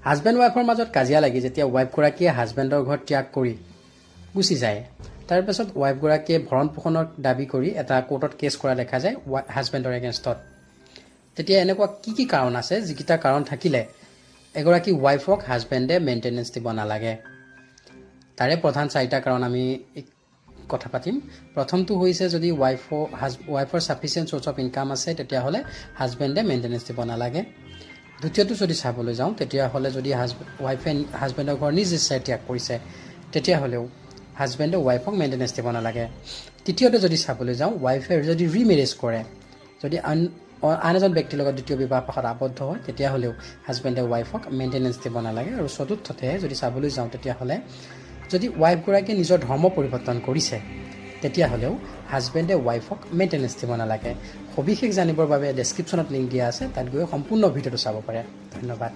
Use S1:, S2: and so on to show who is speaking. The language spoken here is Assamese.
S1: হাজবেণ্ড ৱাইফৰ মাজত কাজিয়া লাগি যেতিয়া ৱাইফগৰাকীয়ে হাজবেণ্ডৰ ঘৰ ত্যাগ কৰি গুচি যায়, তাৰ পাছত ৱাইফগৰাকীয়ে ভৰণ পোষণৰ দাবী কৰি এটা কোৰ্টত কেছ কৰা দেখা যায় হাজবেণ্ডৰ এগেইনষ্টত। তেতিয়া এনেকুৱা কি কাৰণ আছে যিকেইটা কাৰণ থাকিলে এগৰাকী ৱাইফক হাজবেণ্ডে মেইনটেনেঞ্চ দিব নালাগে? তাৰে প্ৰধান 4টা কাৰণ আমি কথা পাতিম। প্ৰথমটো হৈছে যদি ৱাইফৰ ছাফিচিয়েণ্ট চ'ৰ্চ অফ ইনকাম আছে তেতিয়াহ'লে হাজবেণ্ডে মেইনটেনেঞ্চ দিব নালাগে। দ্বিতীয়টো যদি চাবলৈ যাওঁ তেতিয়াহ'লে যদি ৱাইফে হাজবেণ্ডৰ ঘৰ নিজ ইচ্ছাৰে ত্যাগ কৰিছে তেতিয়াহ'লেও হাজবেণ্ডে ৱাইফক মেইনটেনেঞ্চ দিব নালাগে। তৃতীয়তে যদি চাবলৈ যাওঁ ৱাইফে যদি ৰিমেৰেজ কৰে, যদি আন এজন ব্যক্তিৰ লগত দ্বিতীয় বিবাহ পাশত আবদ্ধ হয় তেতিয়াহ'লেও হাজবেণ্ডে ৱাইফক মেইনটেনেঞ্চ দিব নালাগে। আৰু চতুৰ্থতে যদি চাবলৈ যাওঁ তেতিয়াহ'লে যদি ৱাইফগৰাকীয়ে নিজৰ ধৰ্ম পৰিৱৰ্তন কৰিছে তেতিয়াহ'লেও হাজবেণ্ডে ৱাইফক মেইনটেনেঞ্চ দিব নালাগে। সবিশেষ জানিবৰ বাবে ডেছক্ৰিপশ্যনত লিংক দিয়া আছে, তাত গৈ সম্পূৰ্ণ ভিডিঅ'টো চাব পাৰে। ধন্যবাদ।